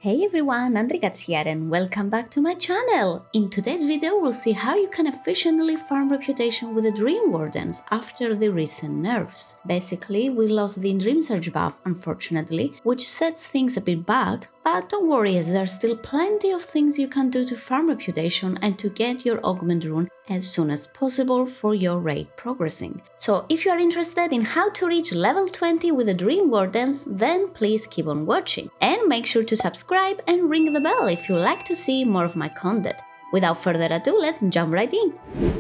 Hey everyone, Andrikats here and welcome back to my channel! In today's video we'll see how you can efficiently farm reputation with the Dream Wardens after the recent nerfs. Basically, we lost the Dream Surge buff unfortunately, which sets things a bit back, but don't worry as there's still plenty of things you can do to farm reputation and to get your augment rune as soon as possible for your raid progressing. So if you are interested in how to reach level 20 with the Dream Wardens, then please keep on watching. And make sure to subscribe and ring the bell if you like to see more of my content. Without further ado, let's jump right in.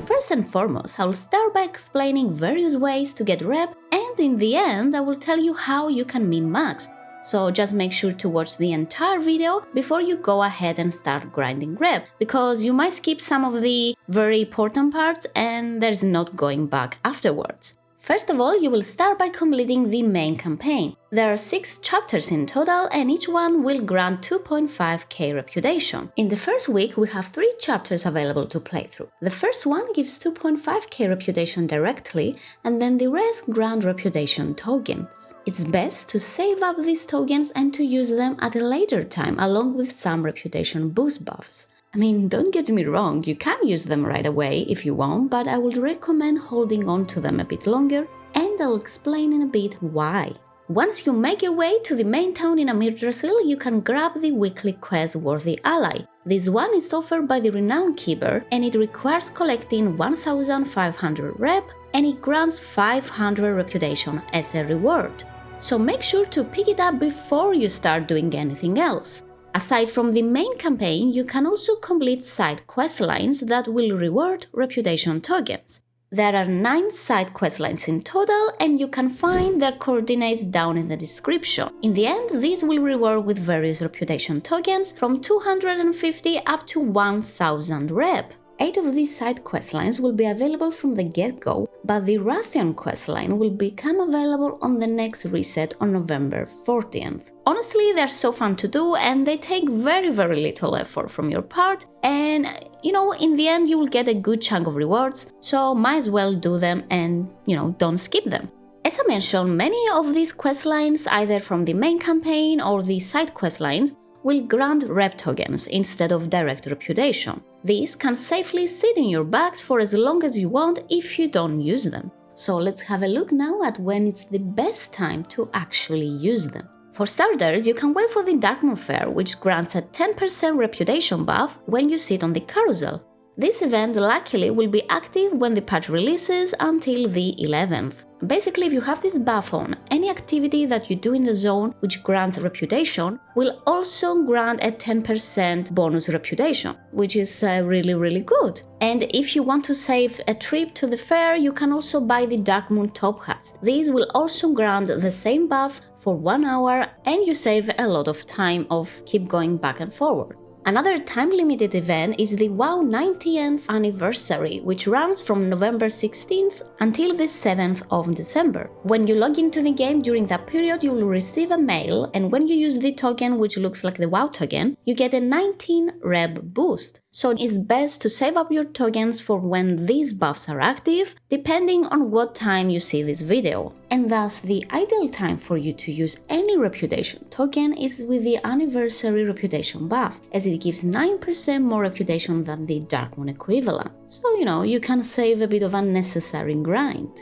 First and foremost, I'll start by explaining various ways to get rep, and in the end I will tell you how you can min-max. So just make sure to watch the entire video before you go ahead and start grinding rep, because you might skip some of the very important parts and there's not going back afterwards. First of all, you will start by completing the main campaign. There are 6 chapters in total and each one will grant 2.5k reputation. In the first week, we have 3 chapters available to play through. The first one gives 2.5k reputation directly and then the rest grant reputation tokens. It's best to save up these tokens and to use them at a later time along with some reputation boost buffs. I mean, don't get me wrong, you can use them right away if you want, but I would recommend holding on to them a bit longer, and I'll explain in a bit why. Once you make your way to the main town in Yggdrasil, you can grab the weekly quest Worthy Ally. This one is offered by the Renown Keeper and it requires collecting 1500 rep and it grants 500 reputation as a reward. So make sure to pick it up before you start doing anything else. Aside from the main campaign, you can also complete side questlines that will reward reputation tokens. There are 9 side questlines in total and you can find their coordinates down in the description. In the end, these will reward with various reputation tokens from 250 up to 1000 rep. 8 of these side questlines will be available from the get-go, but the Rathian questline will become available on the next reset on November 14th. Honestly, they're so fun to do and they take very little effort from your part, and in the end you will get a good chunk of rewards, so might as well do them and don't skip them. As I mentioned, many of these questlines, either from the main campaign or the side questlines, will grant rep tokens instead of direct reputation. These can safely sit in your bags for as long as you want if you don't use them. So let's have a look now at when it's the best time to actually use them. For starters, you can wait for the Darkmoon Fair, which grants a 10% reputation buff when you sit on the carousel. This event luckily will be active when the patch releases until the 11th. Basically, if you have this buff on, any activity that you do in the zone which grants reputation will also grant a 10% bonus reputation, which is really good. And if you want to save a trip to the fair, you can also buy the Darkmoon top hats. These will also grant the same buff for 1 hour and you save a lot of time of keep going back and forward. Another time-limited event is the WoW 90th anniversary, which runs from November 16th until the 7th of December. When you log into the game during that period, you will receive a mail, and when you use the token, which looks like the WoW token, you get a 19 rep boost. So it's best to save up your tokens for when these buffs are active, depending on what time you see this video. And thus, the ideal time for you to use any reputation token is with the anniversary reputation buff, as it gives 9% more reputation than the Darkmoon equivalent. So, you can save a bit of unnecessary grind.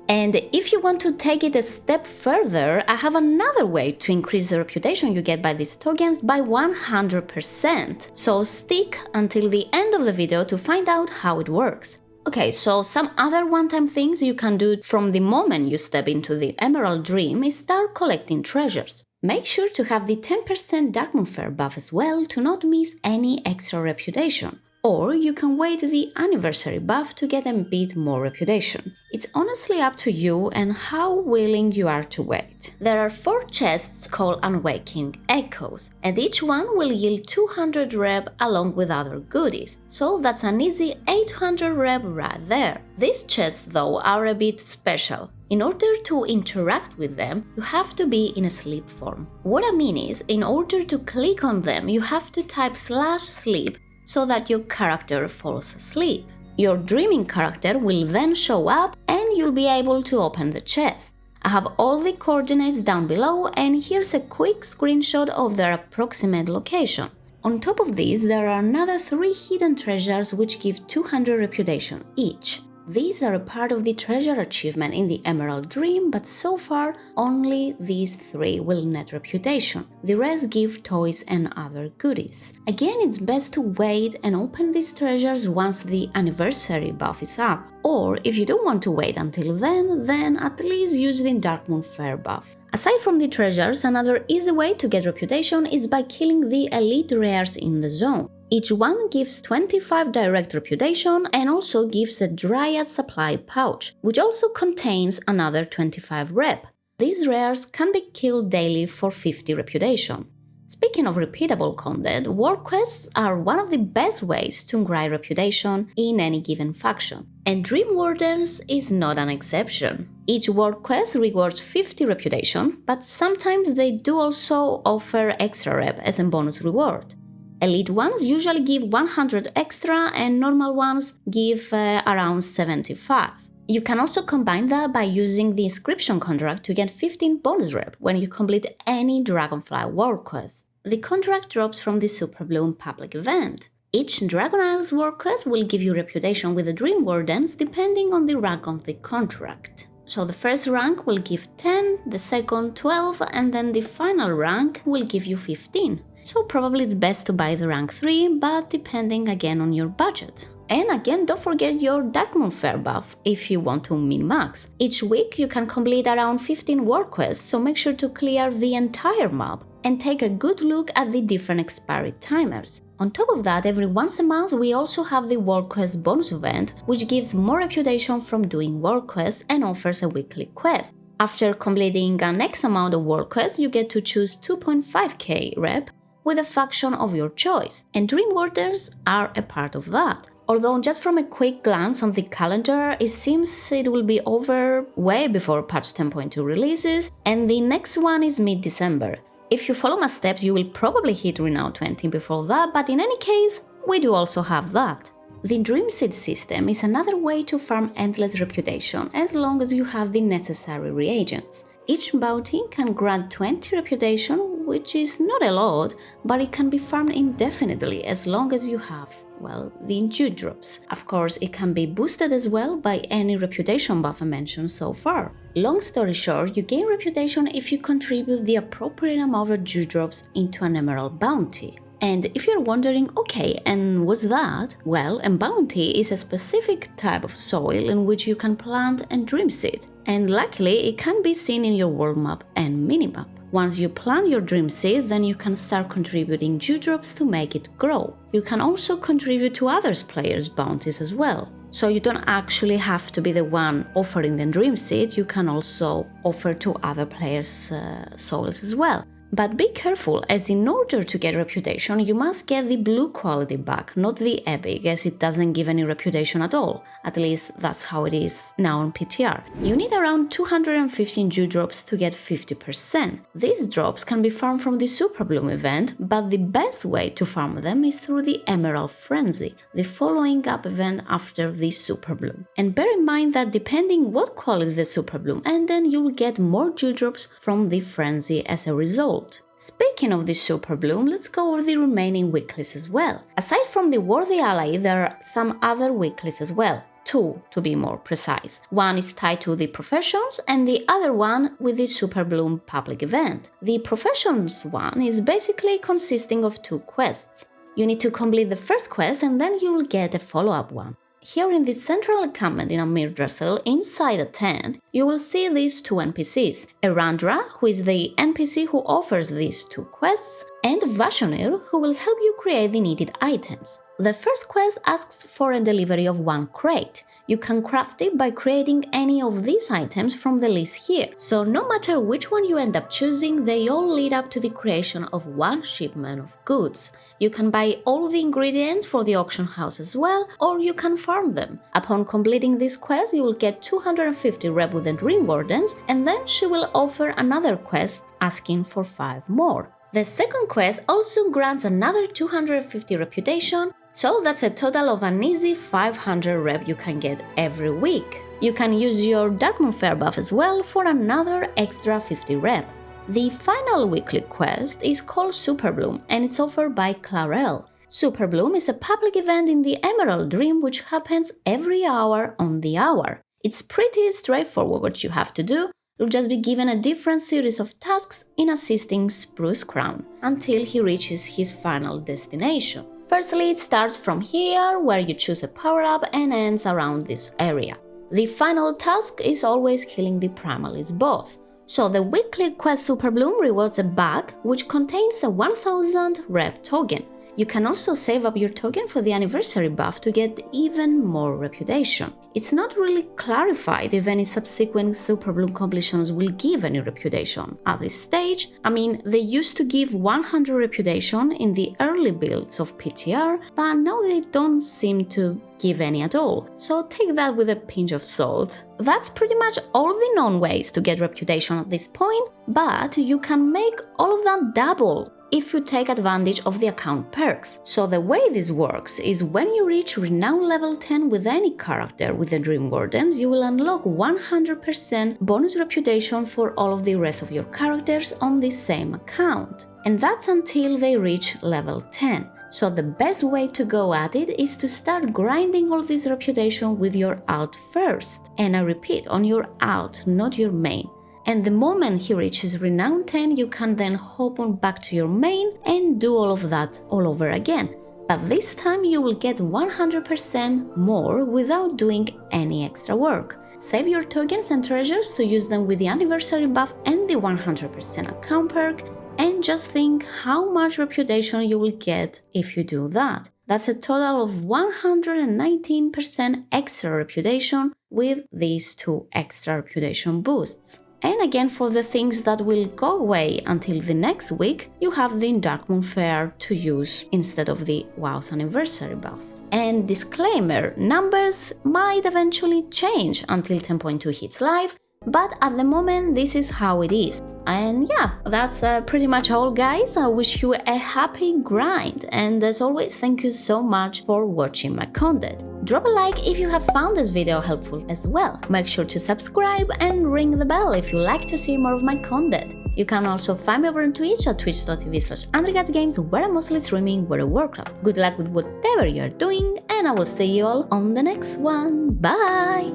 And if you want to take it a step further, I have another way to increase the reputation you get by these tokens by 100%. So stick until the end of the video to find out how it works. Okay, so some other one-time things you can do from the moment you step into the Emerald Dream is start collecting treasures. Make sure to have the 10% Darkmoon Fair buff as well to not miss any extra reputation. Or you can wait the anniversary buff to get a bit more reputation. It's honestly up to you and how willing you are to wait. There are 4 chests called Unwaking Echoes, and each one will yield 200 rep along with other goodies, so that's an easy 800 rep right there. These chests though are a bit special. In order to interact with them, you have to be in a sleep form. What I mean is, in order to click on them, you have to type /sleep so that your character falls asleep. Your dreaming character will then show up and you'll be able to open the chest. I have all the coordinates down below, and here's a quick screenshot of their approximate location. On top of these, there are another 3 hidden treasures which give 200 reputation each. These are a part of the treasure achievement in the Emerald Dream, but so far only these 3 will net reputation. The rest give toys and other goodies. Again, it's best to wait and open these treasures once the anniversary buff is up. Or if you don't want to wait until then at least use the Darkmoon Fair buff. Aside from the treasures, another easy way to get reputation is by killing the elite rares in the zone. Each one gives 25 direct reputation and also gives a Dryad supply pouch, which also contains another 25 rep. These rares can be killed daily for 50 reputation. Speaking of repeatable content, war quests are one of the best ways to grind reputation in any given faction, and Dream Wardens is not an exception. Each war quest rewards 50 reputation, but sometimes they do also offer extra rep as a bonus reward. Elite ones usually give 100 extra and normal ones give around 75. You can also combine that by using the inscription contract to get 15 bonus rep when you complete any dragonflight war quest. The contract drops from the Superbloom public event. Each Dragon Isles war quest will give you reputation with the Dream Wardens depending on the rank of the contract. So the first rank will give 10, the second 12, and then the final rank will give you 15. So probably it's best to buy the rank 3, but depending again on your budget. And again, don't forget your Darkmoon Fair buff if you want to min-max. Each week you can complete around 15 war quests, so make sure to clear the entire map and take a good look at the different expiry timers. On top of that, every once a month we also have the war quest bonus event, which gives more reputation from doing war quests and offers a weekly quest. After completing an X amount of war quests, you get to choose 2.5k rep with a faction of your choice, and Dream Wardens are a part of that. Although just from a quick glance on the calendar, it seems it will be over way before patch 10.2 releases, and the next one is mid-December. If you follow my steps, you will probably hit Renown 20 before that, but in any case, we do also have that. The Dreamseed system is another way to farm endless reputation as long as you have the necessary reagents. Each bounty can grant 20 reputation, which is not a lot, but it can be farmed indefinitely as long as you have, well, the dewdrops. Of course, it can be boosted as well by any reputation buff I mentioned so far. Long story short, you gain reputation if you contribute the appropriate amount of dewdrops into an emerald bounty. And if you're wondering, okay, and what's that? Well, a bounty is a specific type of soil in which you can plant and Dreamseed, and luckily it can be seen in your world map and minimap. Once you plant your Dreamseed, then you can start contributing dewdrops to make it grow. You can also contribute to others players' bounties as well. So you don't actually have to be the one offering the Dreamseed, you can also offer to other players' soils as well. But be careful, as in order to get reputation, you must get the blue quality back, not the epic, as it doesn't give any reputation at all. At least that's how it is now on PTR. You need around 215 dewdrops to get 50%. These drops can be farmed from the Superbloom event, but the best way to farm them is through the Emerald Frenzy, the following up event after the Superbloom. And bear in mind that depending what quality the Superbloom, and then you'll get more dewdrops from the Frenzy as a result. Speaking of the Superbloom, let's go over the remaining weeklies as well. Aside from the Worthy Ally, there are some other weeklies as well. 2 to be more precise. One is tied to the professions and the other one with the Superbloom public event. The professions one is basically consisting of 2 quests. You need to complete the first quest and then you'll get a follow-up one. Here in the central encampment in Amir Dressel, inside a tent, you will see these 2 NPCs, Erandra, who is the NPC who offers these 2 quests, and Vashonir, who will help you create the needed items. The first quest asks for a delivery of 1 crate. You can craft it by creating any of these items from the list here, so no matter which one you end up choosing, they all lead up to the creation of 1 shipment of goods. You can buy all the ingredients for the auction house as well, or you can farm them. Upon completing this quest, you will get 250 rep with the Dream Wardens, and then she will offer another quest asking for 5 more. The second quest also grants another 250 reputation, so that's a total of an easy 500 rep you can get every week. You can use your Darkmoon Fair buff as well for another extra 50 rep. The final weekly quest is called Superbloom and it's offered by Clarel. Superbloom is a public event in the Emerald Dream which happens every hour on the hour. It's pretty straightforward what you have to do. You'll just be given a different series of tasks in assisting Spruce Crown until he reaches his final destination. Firstly, it starts from here, where you choose a power-up, and ends around this area. The final task is always killing the Primalist boss. So the weekly quest Superbloom rewards a bag which contains a 1000 rep token. You can also save up your token for the anniversary buff to get even more reputation. It's not really clarified if any subsequent Superbloom completions will give any reputation. At this stage, they used to give 100 reputation in the early builds of PTR, but now they don't seem to give any at all, so take that with a pinch of salt. That's pretty much all the known ways to get reputation at this point, but you can make all of that double if you take advantage of the account perks. So the way this works is when you reach Renown level 10 with any character with the Dream Wardens, you will unlock 100% bonus reputation for all of the rest of your characters on the same account. And that's until they reach level 10. So the best way to go at it is to start grinding all this reputation with your alt first. And I repeat, on your alt, not your main. And the moment he reaches Renown 10, you can then hop on back to your main and do all of that all over again. But this time you will get 100% more without doing any extra work. Save your tokens and treasures to use them with the anniversary buff and the 100% account perk, and just think how much reputation you will get if you do that. That's a total of 119% extra reputation with these two extra reputation boosts. And again, for the things that will go away until the next week, you have the Darkmoon Fair to use instead of the WoW's anniversary buff. And disclaimer, numbers might eventually change until 10.2 hits live, but at the moment this is how it is. And yeah, that's pretty much all, guys. I wish you a happy grind, and as always, thank you so much for watching my content. Drop a like if you have found this video helpful as well. Make sure to subscribe and ring the bell if you like to see more of my content. You can also find me over on Twitch at twitch.tv/AndregatsGames, where I'm mostly streaming World of Warcraft. Good luck with whatever you're doing, and I will see you all on the next one. Bye!